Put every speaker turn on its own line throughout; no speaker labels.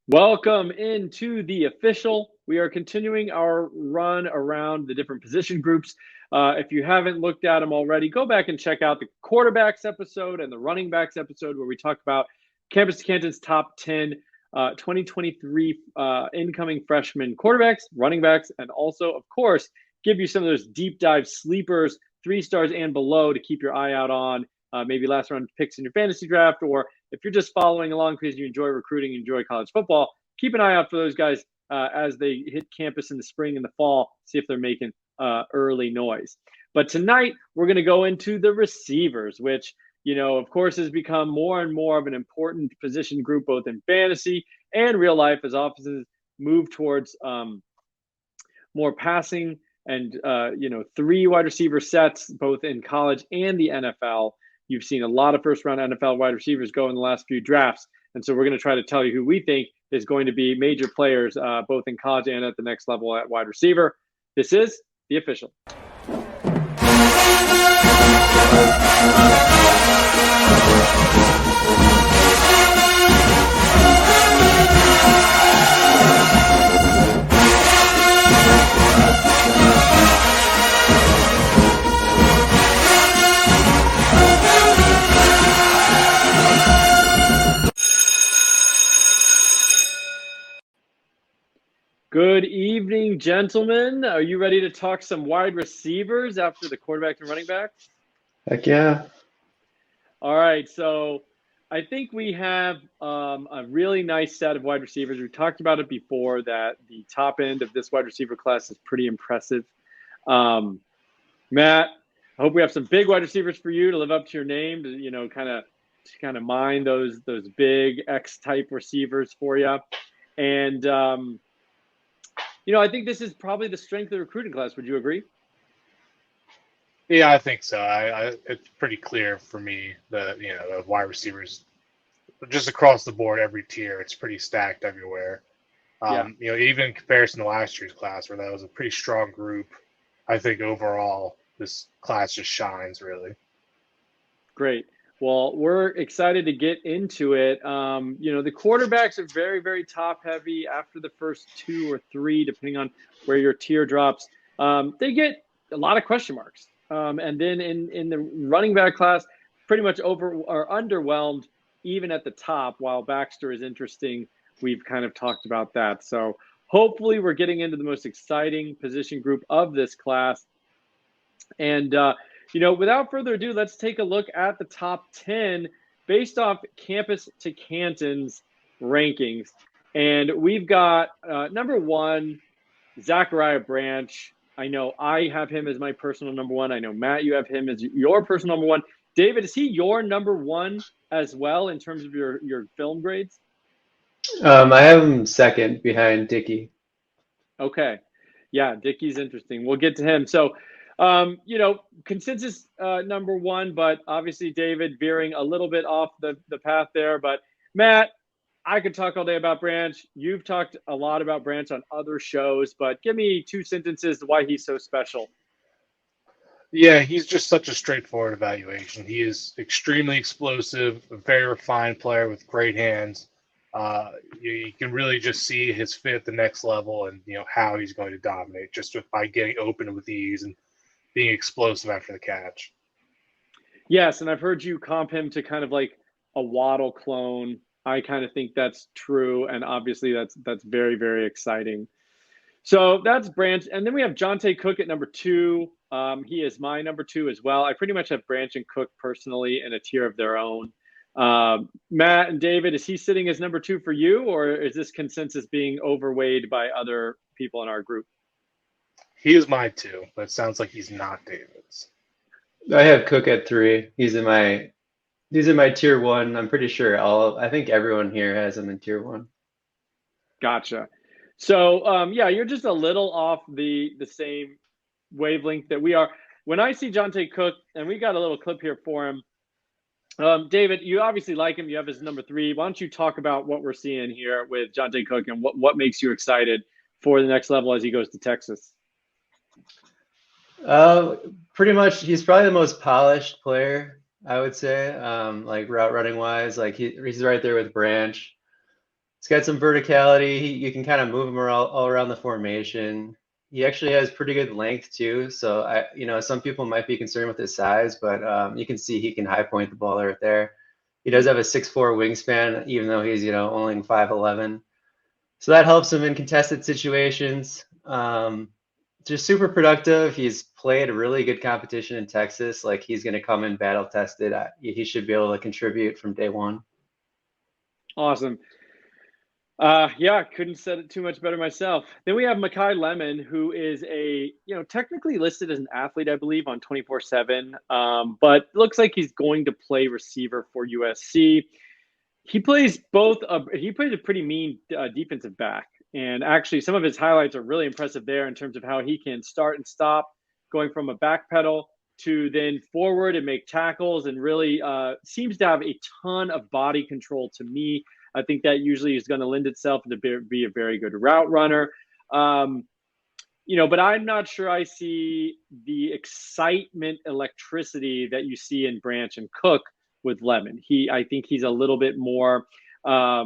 Welcome into the official. We are continuing our run around the different position groups. If you haven't looked at them already, go back and check out the quarterbacks episode and the running backs episode where we talk about Campus to Canton's top 10 2023 incoming freshman quarterbacks, running backs, and also, of course, give you some of those deep dive sleepers, 3 stars and below to keep your eye out on. Maybe last round picks in your fantasy draft, or if you're just following along because you enjoy recruiting, enjoy college football, keep an eye out for those guys as they hit campus in the spring and the fall, see if they're making early noise. But tonight, we're going to go into the receivers, which, of course, has become more and more of an important position group, both in fantasy and real life, as offenses move towards more passing and, 3 wide receiver sets, both in college and the NFL. You've seen a lot of first-round NFL wide receivers go in the last few drafts. And so we're going to try to tell you who we think is going to be major players, both in college and at the next level at wide receiver. This is the official. Good evening, gentlemen. Are you ready to talk some wide receivers after the quarterback and running back?
Heck yeah.
All right, so I think we have a really nice set of wide receivers. We talked about it before that the top end of this wide receiver class is pretty impressive. Matt, I hope we have some big wide receivers for you to live up to your name, to kind of mine those big X-type receivers for you. And I think this is probably the strength of the recruiting class. Would you agree?
Yeah, I think so. It's pretty clear for me that the wide receivers just across the board, every tier, it's pretty stacked everywhere. Even in comparison to last year's class, where that was a pretty strong group, I think overall this class just shines really.
Great. Well, we're excited to get into it. The quarterbacks are very, very top heavy after the first 2 or 3, depending on where your tier drops. They get a lot of question marks. And then in the running back class, pretty much over or underwhelmed even at the top. While Baxter is interesting, we've kind of talked about that. So hopefully we're getting into the most exciting position group of this class. And without further ado, let's take a look at the top 10 based off Campus to Canton's rankings. And we've got number 1, Zachariah Branch. I know I have him as my personal number 1. I know, Matt, you have him as your personal number 1. David, is he your number 1 as well in terms of your film grades?
I have him second behind Dickey.
Okay. Yeah, Dickey's interesting. We'll get to him. So, consensus number 1, but obviously David veering a little bit off the path there. But Matt, I could talk all day about Branch. You've talked a lot about Branch on other shows, but give me 2 sentences why he's so special.
Yeah, he's just such a straightforward evaluation. He is extremely explosive, a very refined player with great hands. You can really just see his fit at the next level and how he's going to dominate just by getting open with ease and being explosive after the catch.
Yes, and I've heard you comp him to kind of like a Waddle clone. I kind of think that's true, and obviously that's very, very exciting. So that's Branch, and then we have Johntay Cook at number 2. He is my number 2 as well. I pretty much have Branch and Cook personally in a tier of their own. Matt and David, is he sitting as number 2 for you, or is this consensus being overweighed by other people in our group?
He is my 2, but it sounds like he's not David's.
I have Cook at 3. He's in my tier 1. I'm pretty sure I think everyone here has him in tier 1.
Gotcha. So you're just a little off the same wavelength that we are. When I see Johntay Cook, and we got a little clip here for him. David, you obviously like him. You have his number 3. Why don't you talk about what we're seeing here with Johntay Cook and what makes you excited for the next level as he goes to Texas?
Pretty much, he's probably the most polished player, I would say, like route running wise. Like he's right there with Branch. He's got some verticality. You can kind of move him all around the formation. He actually has pretty good length too. So some people might be concerned with his size, but you can see he can high point the ball right there. He does have a 6'4" wingspan, even though he's only 5'11". So that helps him in contested situations. Just super productive. He's played a really good competition in Texas. Like, he's going to come in battle tested. He should be able to contribute from day one.
Awesome. Yeah, couldn't said it too much better myself. Then we have Makai Lemon, who is technically listed as an athlete, I believe, on 24/7, but looks like he's going to play receiver for USC. He plays he plays a pretty mean defensive back. And actually, some of his highlights are really impressive there in terms of how he can start and stop, going from a back pedal to then forward and make tackles, and really seems to have a ton of body control to me. I think that usually is going to lend itself to be a very good route runner. But I'm not sure I see the excitement, electricity that you see in Branch and Cook with Lemon. I think he's a little bit more a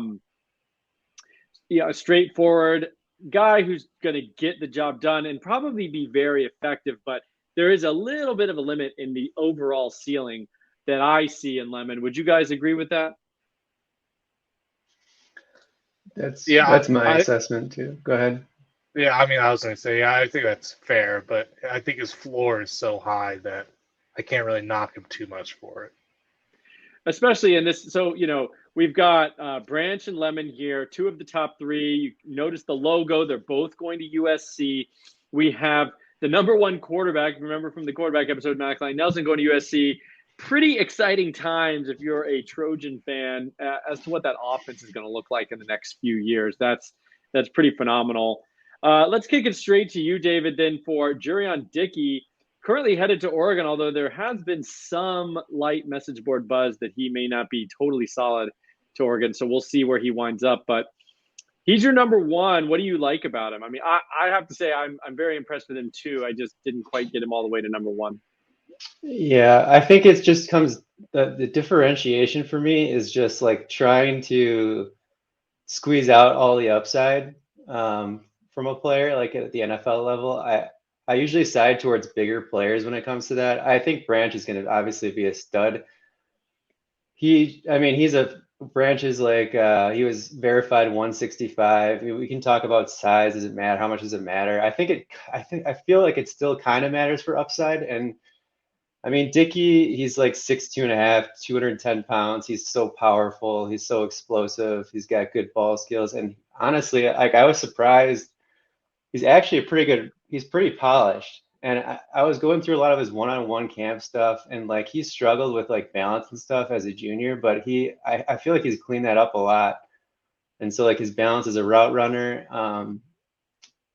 straightforward guy who's going to get the job done and probably be very effective, but there is a little bit of a limit in the overall ceiling that I see in Lemon. Would you guys agree with that?
That's my assessment too. Go ahead.
Yeah, I was going to say, I think that's fair, but I think his floor is so high that I can't really knock him too much for it.
Especially in this, so, we've got Branch and Lemon here, two of the top three. You notice the logo, they're both going to USC. We have the number one quarterback, remember from the quarterback episode, Mackline Nelson going to USC. Pretty exciting times if you're a Trojan fan as to what that offense is going to look like in the next few years. That's pretty phenomenal. Let's kick it straight to you, David, then for Jurion Dickey, currently headed to Oregon, although there has been some light message board buzz that he may not be totally solid to Oregon. So we'll see where he winds up. But he's your number one. What do you like about him? I have to say I'm very impressed with him too. I just didn't quite get him all the way to number one.
Yeah, I think it just comes the differentiation for me is just like trying to squeeze out all the upside from a player like at the NFL level. I usually side towards bigger players when it comes to that. I think Branch is going to obviously be a stud. Branch is like he was verified 165. We can talk about size. Does it matter? How much does it matter? I feel like it still kind of matters for upside. And Dickey, he's like 6'2.5", 210 pounds. He's so powerful. He's so explosive. He's got good ball skills. And honestly, like, I was surprised. He's actually he's pretty polished. And I was going through a lot of his one-on-one camp stuff, and like he struggled with like balance and stuff as a junior, but I feel like he's cleaned that up a lot. And so like his balance as a route runner,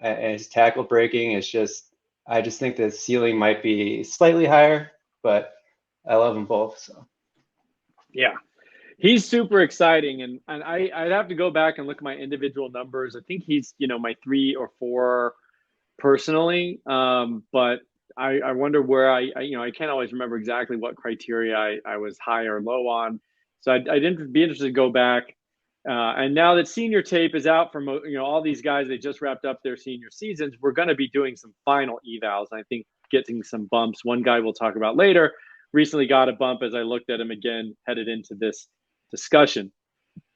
and his tackle breaking is I just think the ceiling might be slightly higher, but I love them both. So
yeah, he's super exciting, and I'd have to go back and look at my individual numbers. I think he's my 3 or 4 personally, but I wonder where I can't always remember exactly what criteria I was high or low on. So I'd be interested to go back. And now that senior tape is out from all these guys, they just wrapped up their senior seasons. We're going to be doing some final evals. I think getting some bumps. One guy we'll talk about later recently got a bump as I looked at him again headed into this discussion.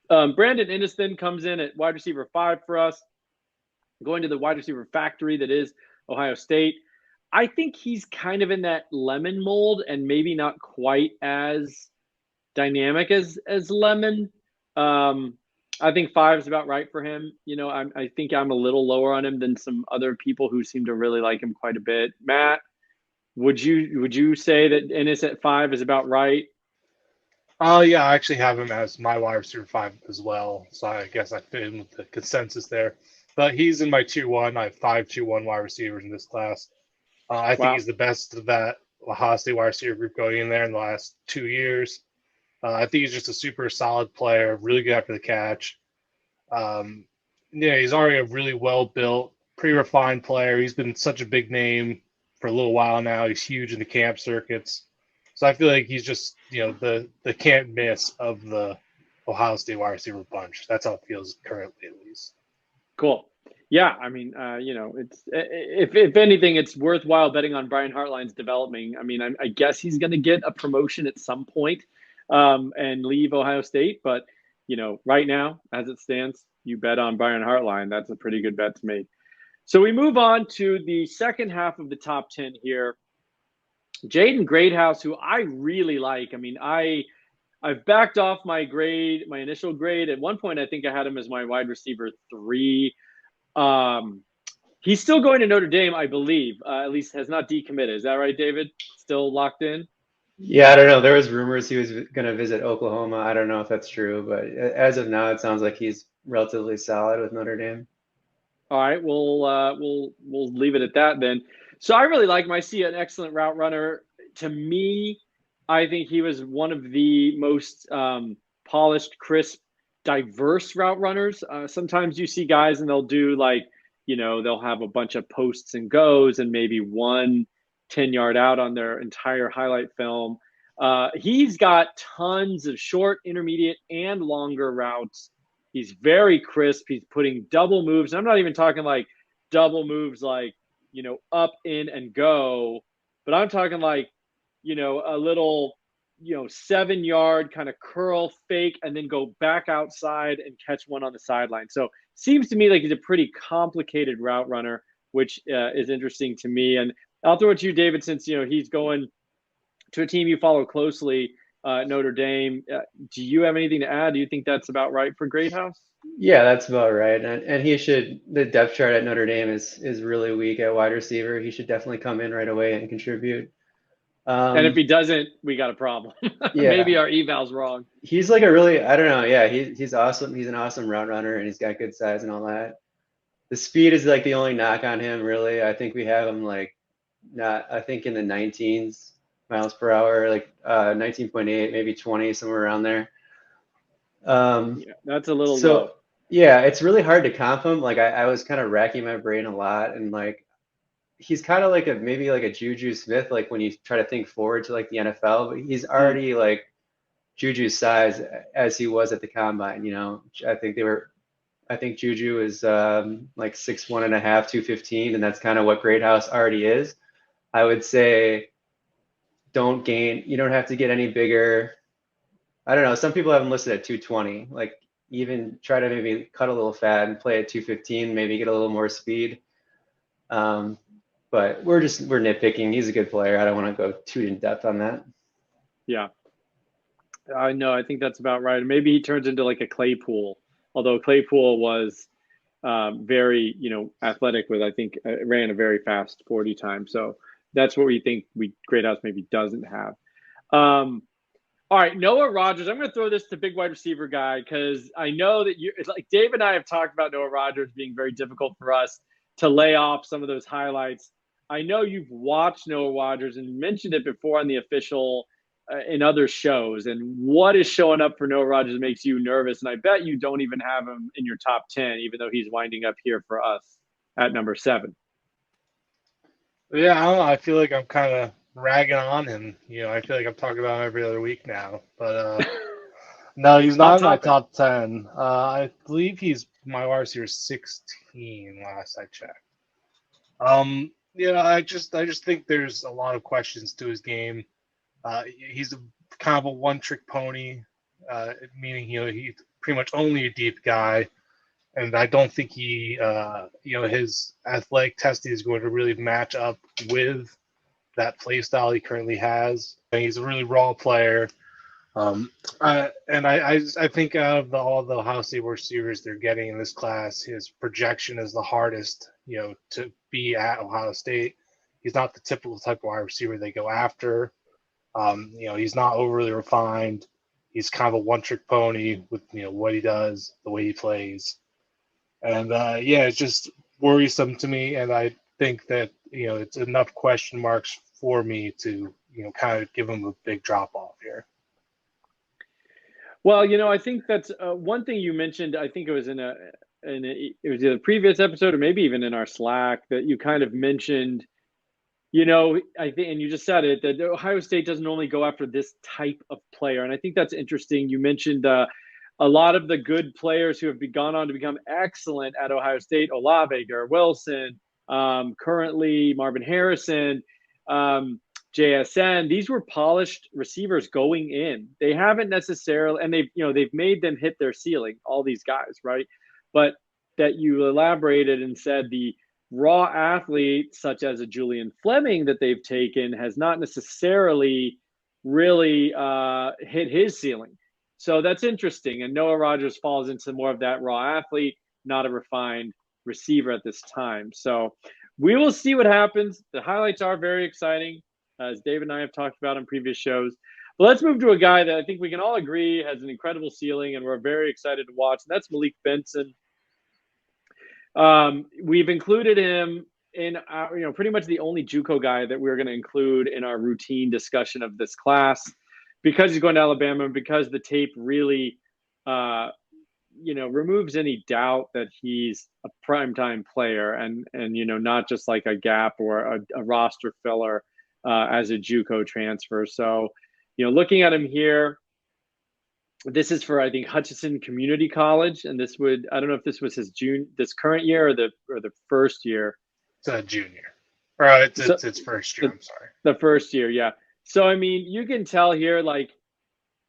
Brandon Innes then comes in at wide receiver 5 for us, going to the wide receiver factory that is Ohio State. I think he's kind of in that Lemon mold and maybe not quite as dynamic as Lemon. I think 5 is about right for him. I think I'm a little lower on him than some other people who seem to really like him quite a bit. Matt, would you say that Innes at 5 is about right?
Yeah, I actually have him as my wide receiver 5 as well. So I guess I fit in with the consensus there. But he's in my tier 1. I have 5 tier 1 wide receivers in this class. I think he's the best of that Ohio State wide receiver group going in there in the last 2 years. I think he's just a super solid player, really good after the catch. He's already a really well-built, pretty refined player. He's been such a big name for a little while now. He's huge in the camp circuits. So I feel like he's just, the can't miss of the Ohio State wide receiver bunch. That's how it feels currently, at least.
Cool. Yeah, I mean, it's if anything, it's worthwhile betting on Brian Hartline's developing. I mean, I guess he's going to get a promotion at some point, and leave Ohio State. But right now, as it stands, you bet on Brian Hartline. That's a pretty good bet to make. So we move on to the second half of the top 10 here. Jaden Greathouse, who I really like. I mean, I've backed off my initial grade. At one point, I think I had him as my wide receiver 3. He's still going to Notre Dame, I believe. At least has not decommitted. Is that right, David? Still locked in?
Yeah, I don't know. There was rumors he was going to visit Oklahoma. I don't know if that's true, but as of now, it sounds like he's relatively solid with Notre Dame.
All right, we'll leave it at that then. So I really like him. I see an excellent route runner. To me, I think he was one of the most polished, crisp, diverse route runners. Sometimes you see guys and they'll do they'll have a bunch of posts and goes and maybe one 10-yard out on their entire highlight film. He's got tons of short, intermediate, and longer routes. He's very crisp. He's putting double moves. I'm not even talking like double moves like, up, in, and go, but I'm talking like, a little, 7-yard kind of curl fake and then go back outside and catch one on the sideline. So seems to me like he's a pretty complicated route runner, which is interesting to me. And I'll throw it to you, David, since, he's going to a team you follow closely, Notre Dame. Do you have anything to add? Do you think that's about right for Greathouse?
Yeah, that's about right. And the depth chart at Notre Dame is really weak at wide receiver. He should definitely come in right away and contribute.
And if he doesn't, we got a problem.
Yeah.
Maybe our eval's wrong.
He's like I don't know. Yeah, he's awesome. He's an awesome route runner and he's got good size and all that. The speed is like the only knock on him, really. I think we have him I think in the 19s miles per hour, like 19.8, maybe 20, somewhere around there.
Yeah, that's a little low.
Yeah, it's really hard to comp him. Like I was kind of racking my brain a lot, and he's kind of like maybe like a Juju Smith, like when you try to think forward to like the NFL, but he's already like Juju's size as he was at the combine. I think Juju is like 6'1.5", 215, and that's kind of what Greathouse already is. I would say you don't have to get any bigger. I don't know. Some people have him listed at 220. Like even try to maybe cut a little fat and play at 215, maybe get a little more speed. But we're nitpicking. He's a good player. I don't want to go too in depth on that.
Yeah. I know. I think that's about right. Maybe he turns into like a Claypool, although Claypool was very, athletic with, I think, ran a very fast 40 time. So that's what we think Greathouse maybe doesn't have. All right, Noah Rogers. I'm going to throw this to big wide receiver guy because I know that it's like Dave and I have talked about Noah Rogers being very difficult for us to lay off some of those highlights. I know you've watched Noah Rogers and mentioned it before on the official in other shows. And what is showing up for Noah Rogers makes you nervous. And I bet you don't even have him in your top 10, even though he's winding up here for us at number 7.
Yeah, I don't know. I feel like I'm kind of ragging on him. I feel like I'm talking about him every other week now. But no, he's not in my top 10. I believe he's my wide receiver 16 last I checked. I just think there's a lot of questions to his game. He's kind of a one-trick pony, meaning he's pretty much only a deep guy, and I don't think he his athletic testing is going to really match up with that play style he currently has. And he's a really raw player. And I think out of all the Ohio State receivers they're getting in this class, his projection is the hardest, to be at Ohio State. He's not the typical type of wide receiver they go after. He's not overly refined. He's kind of a one-trick pony with, what he does, the way he plays. And, it's just worrisome to me. And I think that, it's enough question marks for me to, kind of give him a big drop-off here.
Well, I think that's one thing you mentioned. I think it was it was in a previous episode or maybe even in our Slack that you kind of mentioned, I think, and you just said it, that Ohio State doesn't only go after this type of player. And I think that's interesting. You mentioned a lot of the good players who have gone on to become excellent at Ohio State, Olave, Garrett Wilson, currently Marvin Harrison, JSN, these were polished receivers going in. They haven't necessarily, and they've made them hit their ceiling, all these guys, right? But that you elaborated and said the raw athlete, such as a Julian Fleming that they've taken, has not necessarily really hit his ceiling. So that's interesting. And Noah Rogers falls into more of that raw athlete, not a refined receiver at this time. So we will see what happens. The highlights are very exciting, as David and I have talked about on previous shows. But let's move to a guy that I think we can all agree has an incredible ceiling, and we're very excited to watch, and that's Malik Benson. We've included him in our, pretty much the only JUCO guy that we're going to include in our routine discussion of this class, because he's going to Alabama, because the tape really, removes any doubt that he's a primetime player and not just like a gap or a roster filler as a JUCO transfer. So, looking at him here, this is for, I think, Hutchinson Community College, and I don't know if this was this current year or the first year.
It's a junior, or it's first year. I'm sorry,
the first year, yeah. So I mean, you can tell here, like,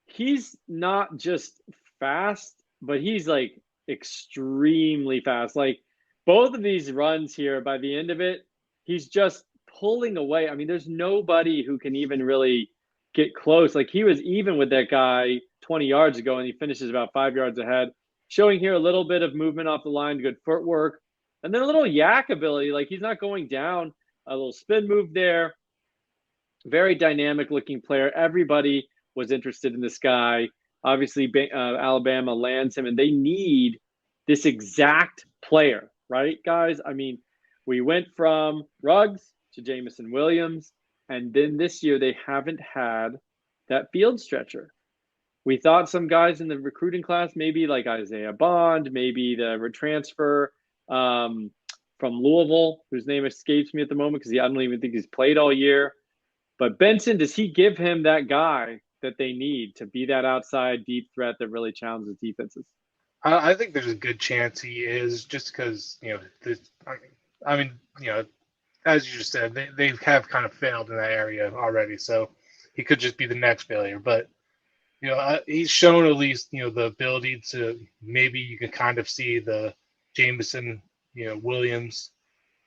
he's not just fast, but he's like extremely fast. Like, both of these runs here, by the end of it, he's just pulling away. I mean, there's nobody who can even really get close. Like, he was even with that guy 20 yards ago, and he finishes about 5 yards ahead. Showing here a little bit of movement off the line, good footwork, and then a little yak ability. Like, he's not going down. A little spin move there. Very dynamic looking player. Everybody was interested in this guy. Obviously, Alabama lands him, and they need this exact player, right, guys? I mean, we went from Ruggs to Jamison Williams, and then this year they haven't had that field stretcher. We thought some guys in the recruiting class, maybe like Isaiah Bond, maybe the transfer from Louisville, whose name escapes me at the moment because I don't even think he's played all year. But Benson, does he give him that guy that they need to be that outside deep threat that really challenges defenses?
I think there's a good chance he is, just because, as you just said, they have kind of failed in that area already. So he could just be the next failure. But, he's shown at least, the ability to, maybe you can kind of see the Jamison, Williams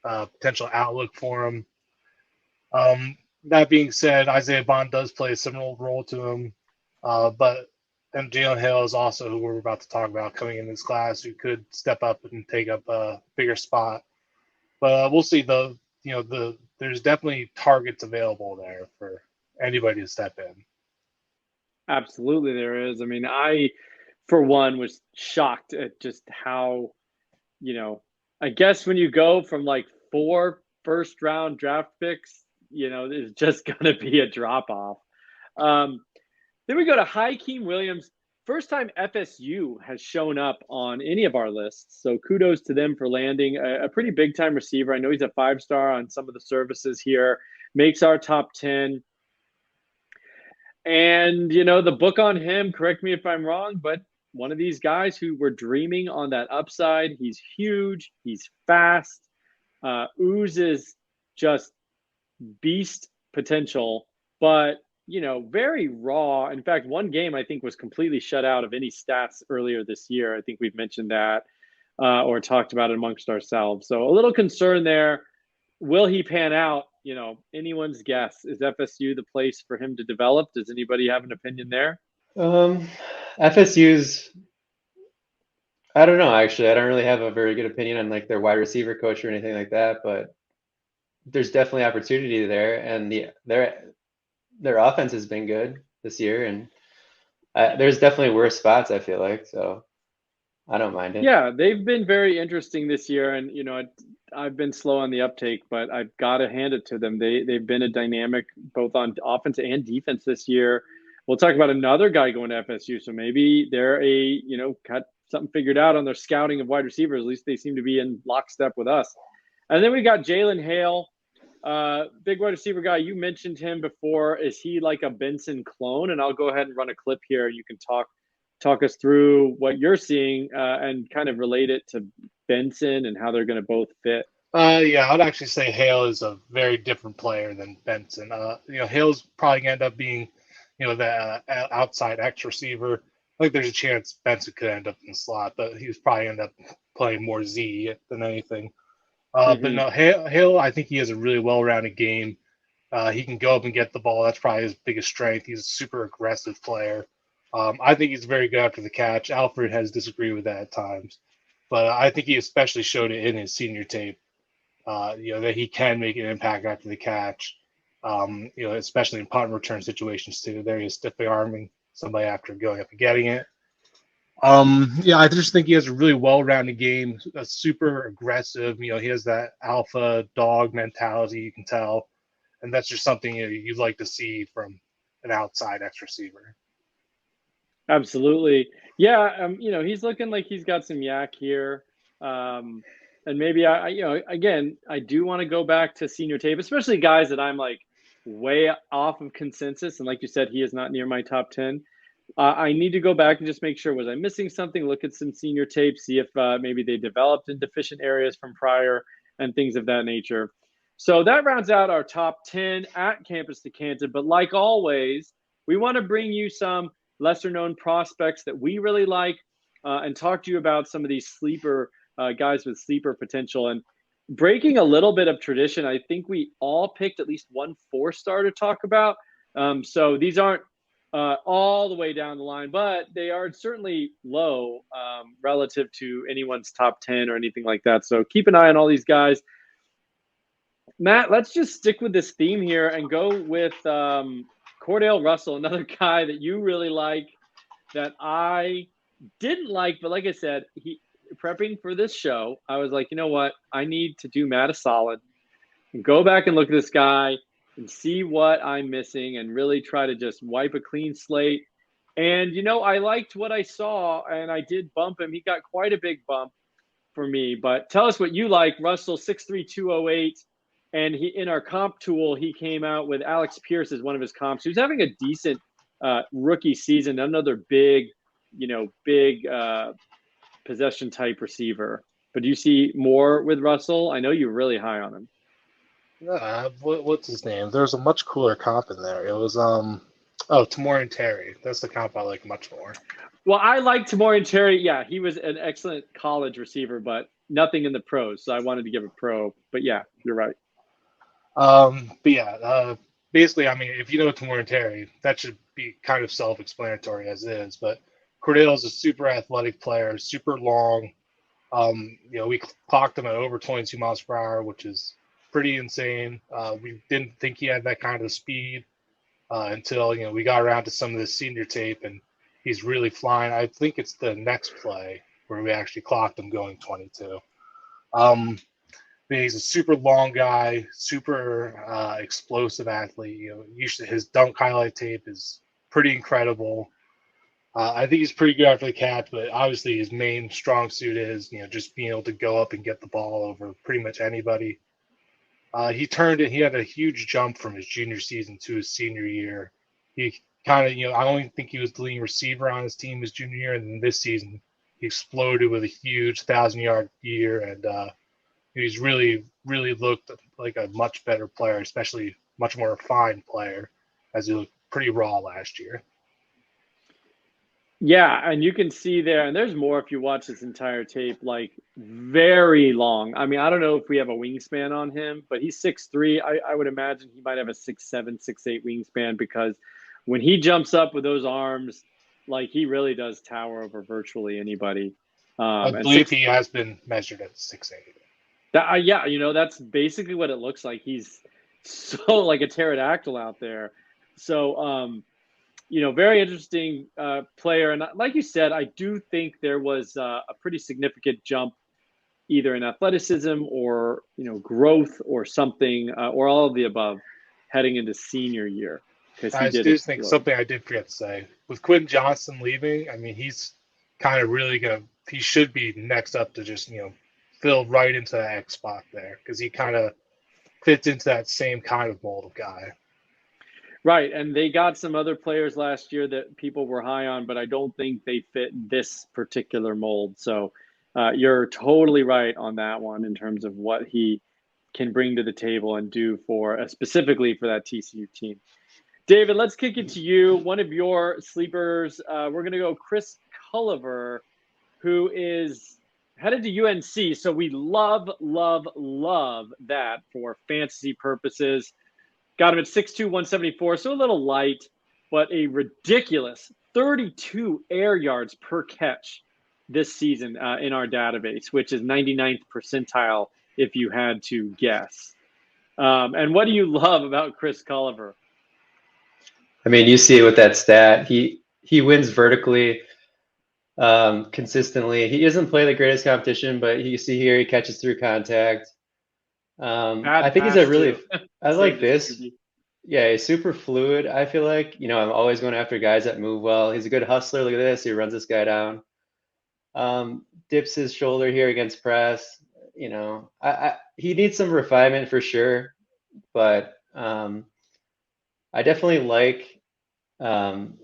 potential outlook for him. That being said, Isaiah Bond does play a similar role to him. And Jalen Hale is also who we're about to talk about coming in this class, who could step up and take up a bigger spot. But we'll see. There's definitely targets available there for anybody to step in.
Absolutely, there is. I mean, I, for one, was shocked at just how, I guess when you go from like 4 first-round draft picks, there's just going to be a drop-off. Then we go to Hakeem Williams. First time FSU has shown up on any of our lists, so kudos to them for landing a pretty big-time receiver. I know he's a 5-star on some of the services here, makes our top 10. And, the book on him, correct me if I'm wrong, but one of these guys who were dreaming on that upside. He's huge. He's fast. Oozes just beast potential, but, very raw. In fact, one game I think was completely shut out of any stats earlier this year. I think we've mentioned that or talked about it amongst ourselves. So a little concern there. Will he pan out? Anyone's guess. Is FSU the place for him to develop? Does anybody have an opinion there?
FSU's, I don't know, actually. I don't really have a very good opinion on like their wide receiver coach or anything like that, but there's definitely opportunity there, and their offense has been good this year, and there's definitely worse spots, I feel like, so I don't mind it.
Yeah, they've been very interesting this year, and I've been slow on the uptake, but I've got to hand it to them. They've been a dynamic both on offense and defense this year. We'll talk about another guy going to FSU, so maybe they're got something figured out on their scouting of wide receivers. At least they seem to be in lockstep with us. And then we got Jalen Hale, big wide receiver guy. You mentioned him before. Is he like a Benson clone? And I'll go ahead and run a clip here. You can talk talk us through what you're seeing and kind of relate it to Benson and how they're going to both fit.
Yeah, I'd actually say Hale is a very different player than Benson. Hale's probably gonna end up being, the outside X receiver. I think there's a chance Benson could end up in the slot, but he was probably end up playing more Z than anything. But no, Hale, I think he has a really well-rounded game. He can go up and get the ball. That's probably his biggest strength. He's a super aggressive player. I think he's very good after the catch. Alfred has disagreed with that at times, but I think he especially showed it in his senior tape. That he can make an impact after the catch, especially in punt and return situations too. There he is stiffly arming somebody after going up and getting it. I just think he has a really well-rounded game, super aggressive. He has that alpha dog mentality, you can tell. And that's just something you'd like to see from an outside X receiver.
Absolutely. Yeah, he's looking like he's got some yak here. And maybe again, I do want to go back to senior tape, especially guys that I'm like way off of consensus. And like you said, he is not near my top 10. I need to go back and just make sure, was I missing something? Look at some senior tape, see if maybe they developed in deficient areas from prior and things of that nature. So that rounds out our top 10 at Campus to Canton. But like always, we want to bring you some lesser known prospects that we really like and talk to you about some of these sleeper guys with sleeper potential. And breaking a little bit of tradition, I think we all picked at least one 4-star to talk about. So these aren't all the way down the line, but they are certainly low relative to anyone's top 10 or anything like that. So keep an eye on all these guys. Matt, let's just stick with this theme here and go with Cordell Russell, another guy that you really like that I didn't like, but like I said, prepping for this show, I was like, you know what? I need to do Matt a solid and go back and look at this guy and see what I'm missing and really try to just wipe a clean slate. And, I liked what I saw and I did bump him. He got quite a big bump for me, but tell us what you like. Russell, 6'3", 208. And in our comp tool, he came out with Alex Pierce as one of his comps. He was having a decent rookie season, another big possession type receiver. But do you see more with Russell? I know you're really high on him.
What's his name? There was a much cooler comp in there. It was Tamori and Terry. That's the comp I like much more.
Well, I like Tamori and Terry. Yeah, he was an excellent college receiver, but nothing in the pros. So I wanted to give a pro. But yeah, you're right.
Basically, I mean, if you know Tamori and Terry, that should be kind of self-explanatory as is. But Cordell is a super athletic player, super long. We clocked him at over 22 miles per hour, which is pretty insane. We didn't think he had that kind of speed until we got around to some of the senior tape, and he's really flying. I think it's the next play where we actually clocked him going 22. He's a super long guy, super explosive athlete. Usually his dunk highlight tape is pretty incredible. I think he's pretty good after the catch, but obviously his main strong suit is just being able to go up and get the ball over pretty much anybody. He had a huge jump from his junior season to his senior year. He kind of, I only think he was the leading receiver on his team his junior year, and then this season he exploded with a huge 1,000-yard year, and he's really, really looked like a much better player, especially much more refined player, as he looked pretty raw last year.
Yeah, and you can see there, and there's more if you watch this entire tape, like very long. I mean, I don't know if we have a wingspan on him, but he's 6'3". I would imagine he might have a 6'7", 6'8" wingspan because when he jumps up with those arms, like he really does tower over virtually anybody.
I believe he has been measured at 6'8".
That's basically what it looks like. He's so like a pterodactyl out there. So, very interesting player. And like you said, I do think there was a pretty significant jump either in athleticism or, growth or something or all of the above heading into senior year.
I do think something I did forget to say. With Quinn Johnson leaving, I mean, he's kind of really he should be next up to just, fill right into that X spot there because he kind of fits into that same kind of mold of guy.
Right, and they got some other players last year that people were high on, but I don't think they fit this particular mold. So you're totally right on that one in terms of what he can bring to the table and do for specifically for that TCU team. David, let's kick it to you. One of your sleepers, we're going to go Chris Culver, who is headed to UNC. So we love that for fantasy purposes. Got him at 6'2", 174, so a little light, but a ridiculous 32 air yards per catch this season in our database, which is 99th percentile if you had to guess. And what do you love about Chris Culver?
I mean, you see it with that stat. He wins vertically consistently. He doesn't play the greatest competition, but you see here he catches through contact. I think he's a really – I like this. Yeah, he's super fluid. I feel like, I'm always going after guys that move well. He's a good hustler. Look at this. He runs this guy down. Dips his shoulder here against press. He needs some refinement for sure, but I definitely like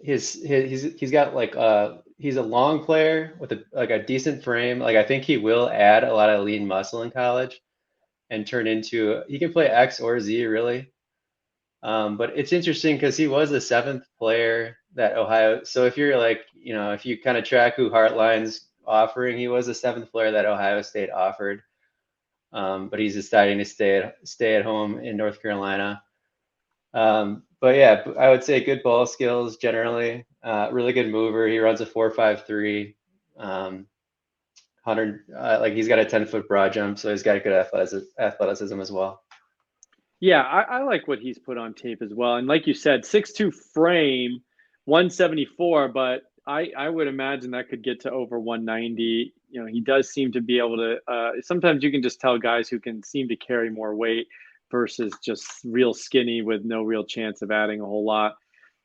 he's got like he's a long player with a decent frame. Like I think he will add a lot of lean muscle in college and turn into he can play X or Z really. But it's interesting because he was the 7th player that Ohio. So if you're like, if you kind of track who Heartline's offering, he was the 7th player that Ohio State offered. But he's deciding to stay at home in North Carolina. But yeah, I would say good ball skills generally. Really good mover. He runs a 4.53. 100. Like he's got a 10-foot broad jump, so he's got good athleticism as well.
Yeah, I like what he's put on tape as well. And like you said, 6'2" frame, 174, but I would imagine that could get to over 190. He does seem to be able to sometimes you can just tell guys who can seem to carry more weight versus just real skinny with no real chance of adding a whole lot.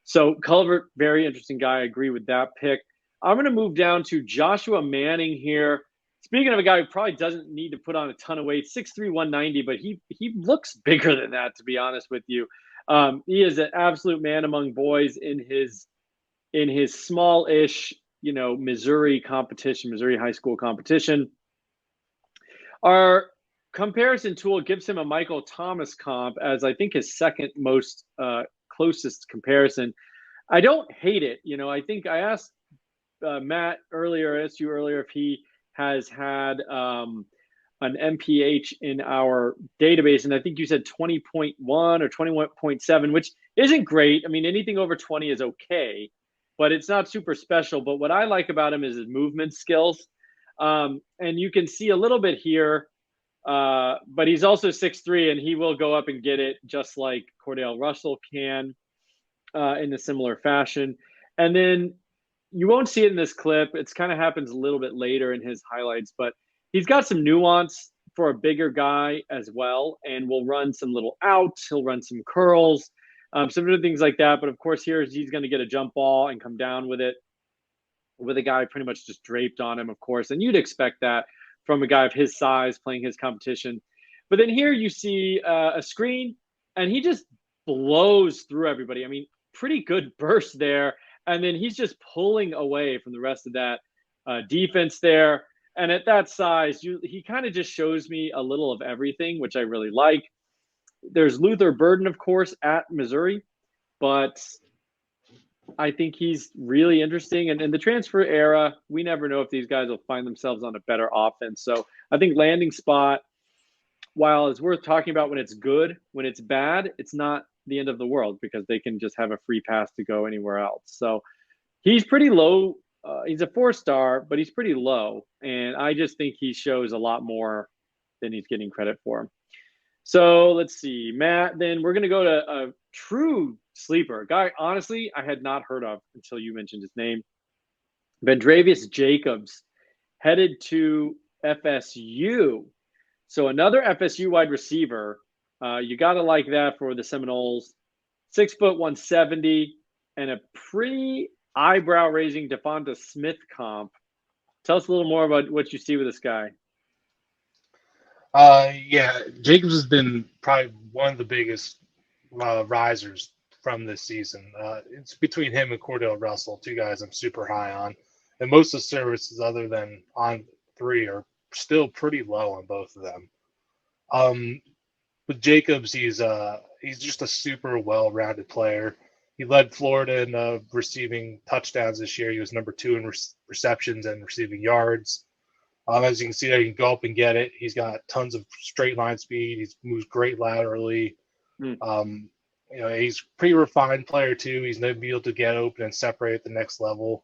So Culver, very interesting guy. I agree with that pick. I'm going to move down to Joshua Manning here. Speaking of a guy who probably doesn't need to put on a ton of weight, 6'3", 190, but he looks bigger than that, to be honest with you. He is an absolute man among boys in his small-ish, Missouri high school competition. Our comparison tool gives him a Michael Thomas comp as I think his second most closest comparison. I don't hate it. I think I asked Matt earlier, if he has had an MPH in our database, and I think you said 20.1 or 21.7, which isn't great. I mean, anything over 20 is okay, but it's not super special. But what I like about him is his movement skills. And you can see a little bit here, but he's also 6'3", and he will go up and get it just like Cordell Russell can in a similar fashion. And then you won't see it in this clip. It's kind of happens a little bit later in his highlights, but he's got some nuance for a bigger guy as well, and will run some little outs. He'll run some curls, some different things like that. But of course, he's going to get a jump ball and come down with it, with a guy pretty much just draped on him, of course. And you'd expect that from a guy of his size playing his competition. But then here you see a screen, and he just blows through everybody. I mean, pretty good burst there. And then he's just pulling away from the rest of that defense there. And at that size, he kind of just shows me a little of everything, which I really like. There's Luther Burden, of course, at Missouri, but I think he's really interesting. And in the transfer era, we never know if these guys will find themselves on a better offense. So I think landing spot, while it's worth talking about when it's good, when it's bad, it's not the end of the world because they can just have a free pass to go anywhere else. So he's pretty low. He's a 4-star, but he's pretty low. And I just think he shows a lot more than he's getting credit for. So let's see, Matt, then we're going to go to a true sleeper guy. Honestly, I had not heard of until you mentioned his name. Vendravius Jacobs headed to FSU. So another FSU wide receiver. You got to like that for the Seminoles. 6', 170, and a pretty eyebrow-raising Devonta Smith comp. Tell us a little more about what you see with this guy.
Yeah, Jacobs has been probably one of the biggest risers from this season. It's between him and Cordell Russell, two guys I'm super high on. And most of the services other than on 3 are still pretty low on both of them. With Jacobs, he's just a super well-rounded player. He led Florida in receiving touchdowns this year. He was number 2 in receptions and receiving yards. As you can see there, he can go up and get it. He's got tons of straight line speed. He moves great laterally. He's a pretty refined player too. He's going to be able to get open and separate at the next level.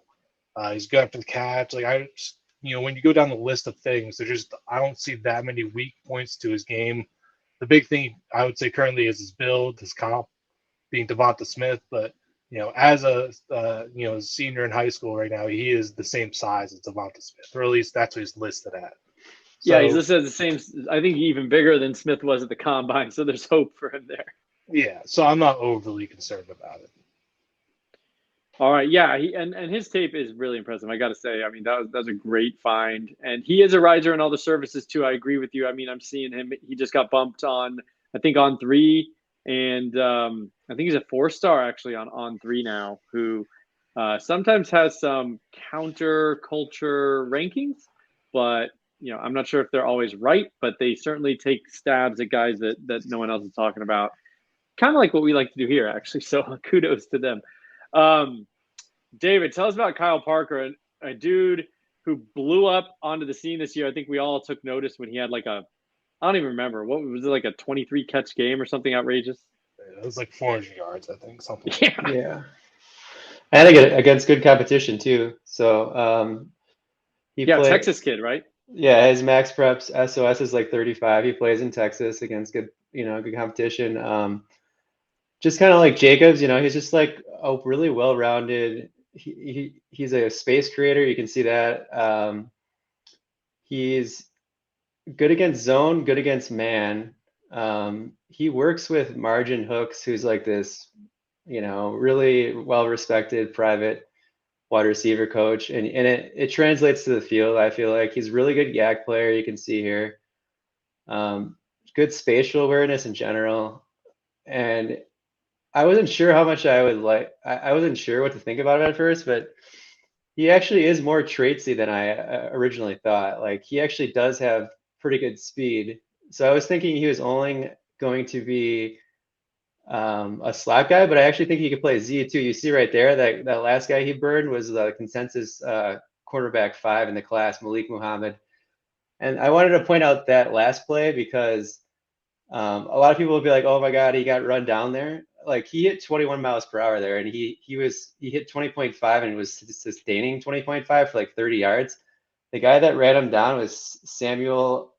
He's good after the catch. When you go down the list of things, I don't see that many weak points to his game. The big thing I would say currently is his build, his comp, being Devonta Smith. But as a senior in high school right now, he is the same size as Devonta Smith, or at least that's what he's listed at.
Yeah, he's listed as the same. I think even bigger than Smith was at the combine. So there's hope for him there.
Yeah, so I'm not overly concerned about it.
All right, yeah, and his tape is really impressive. I got to say, I mean, that was a great find, and he is a riser in all the services too. I agree with you. I mean, I'm seeing him. He just got bumped on 3, and I think he's a 4-star actually on 3 now. Who sometimes has some counter culture rankings, but I'm not sure if they're always right. But they certainly take stabs at guys that no one else is talking about. Kind of like what we like to do here, actually. So kudos to them. David, tell us about Kyle Parker, a dude who blew up onto the scene this year. I think we all took notice when he had I don't even remember. What was it, like a 23 catch game or something outrageous?
It was like 400 yards, I think. Something.
Yeah. And against good competition too. So
Texas kid, right?
Yeah, his max preps SOS is like 35. He plays in Texas against good competition. Just kind of like Jacobs, he's just like a really well-rounded. He's a space creator. You can see that. He's good against zone, good against man. He works with Margin Hooks, who's like this, really well-respected private wide receiver coach, and it translates to the field. I feel like he's a really good YAC player. You can see here, good spatial awareness in general, and I wasn't sure how much I would like. I wasn't sure what to think about it at first, but he actually is more traitsy than I originally thought. Like he actually does have pretty good speed. So I was thinking he was only going to be a slot guy, but I actually think he could play Z too. You see right there that last guy he burned was the consensus quarterback 5 in the class, Malik Muhammad. And I wanted to point out that last play because a lot of people will be like, "Oh my God, he got run down there." Like he hit 21 miles per hour there, and he hit 20.5 and was sustaining 20.5 for like 30 yards. The guy that ran him down was Samuel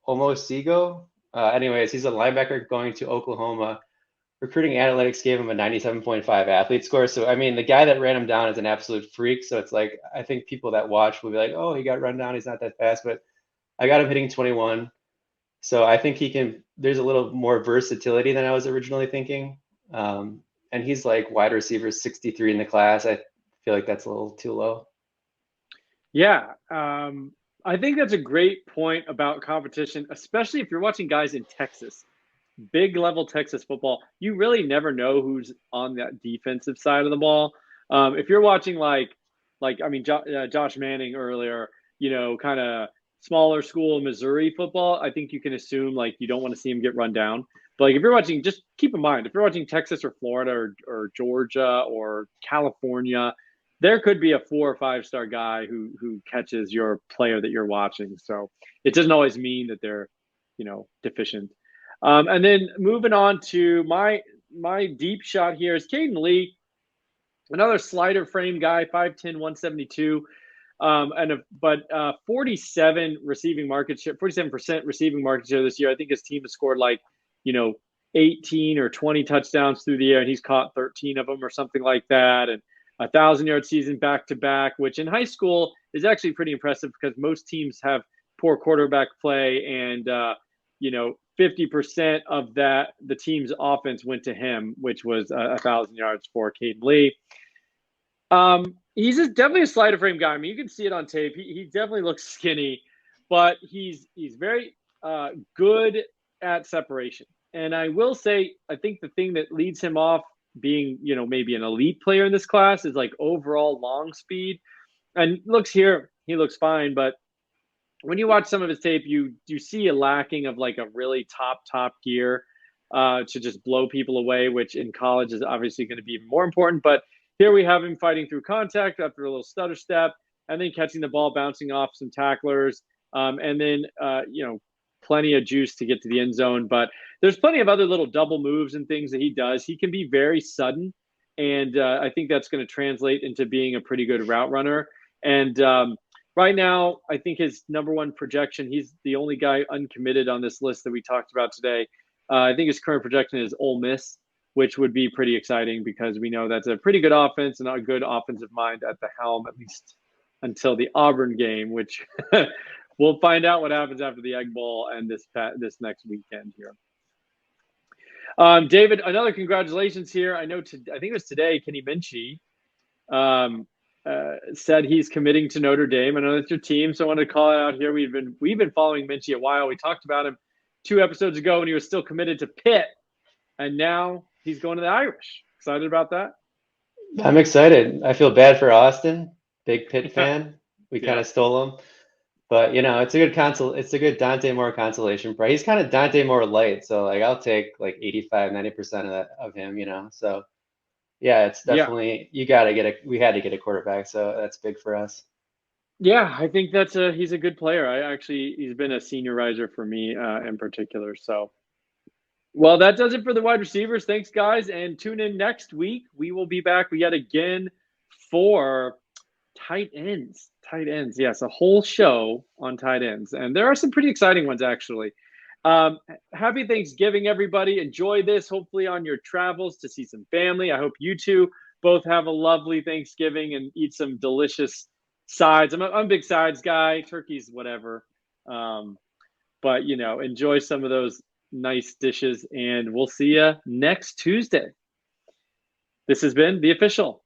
Omosigo. Anyways, he's a linebacker going to Oklahoma. Recruiting Analytics gave him a 97.5 athlete score. So, I mean, the guy that ran him down is an absolute freak. So it's like, I think people that watch will be like, "Oh, he got run down. He's not that fast." But I got him hitting 21. So I think there's a little more versatility than I was originally thinking. And he's like wide receiver 63 in the class. I feel like that's a little too low.
Yeah. I think that's a great point about competition, especially if you're watching guys in Texas, big level Texas football. You really never know who's on that defensive side of the ball. If you're watching Josh Manning earlier, kind of smaller school Missouri football, I think you can assume you don't want to see him get run down. But if you're watching, just keep in mind, if you're watching Texas or Florida or Georgia or California, there could be a 4 or 5-star guy who catches your player that you're watching. So it doesn't always mean that they're, deficient. And then moving on to my deep shot here is Kaden Lee, another slider frame guy, 5'10", 172. 47% receiving market share this year. I think his team has scored 18 or 20 touchdowns through the air, and he's caught 13 of them or something like that. And 1,000-yard season back to back, which in high school is actually pretty impressive because most teams have poor quarterback play, and 50% of that the team's offense went to him, which was 1,000 yards for Kaden Lee. He's definitely a slider frame guy. I mean, you can see it on tape. He definitely looks skinny, but he's very good at separation. And I will say, I think the thing that leads him off being, maybe an elite player in this class is like overall long speed. And he looks fine, but when you watch some of his tape, you see a lacking of like a really top gear to just blow people away, which in college is obviously going to be even more important. But here we have him fighting through contact after a little stutter step, and then catching the ball, bouncing off some tacklers, and then plenty of juice to get to the end zone. But there's plenty of other little double moves and things that he does. He can be very sudden, and I think that's going to translate into being a pretty good route runner. And right now, I think his number one projection, he's the only guy uncommitted on this list that we talked about today. I think his current projection is Ole Miss, which would be pretty exciting because we know that's a pretty good offense and a good offensive mind at the helm, at least until the Auburn game, which we'll find out what happens after the Egg Bowl and this next weekend here. David, another congratulations here. I think it was today, Kenny Minchie said he's committing to Notre Dame. I know that's your team, so I wanted to call it out here. We've been following Minchie a while. We talked about him 2 episodes ago when he was still committed to Pitt, and now he's going to the Irish. Excited about that?
I'm excited. I feel bad for Austin, big Pitt fan. We kind of stole him, but it's a good Dante Moore consolation prize. He's kind of Dante Moore light, so like I'll take like 85-90% of him. So yeah, it's definitely we had to get a quarterback, so that's big for us.
Yeah, I think he's a good player. He's been a senior riser for me in particular. So, well, that does it for the wide receivers. Thanks, guys, and tune in next week. We will be back yet again for tight ends. Tight ends, yes, a whole show on tight ends, and there are some pretty exciting ones actually. Happy Thanksgiving, everybody. Enjoy this, hopefully on your travels to see some family. I hope you two both have a lovely Thanksgiving and eat some delicious sides. I'm a big sides guy. Turkey's whatever. But, enjoy some of those nice dishes, and we'll see you next Tuesday. This has been The Official.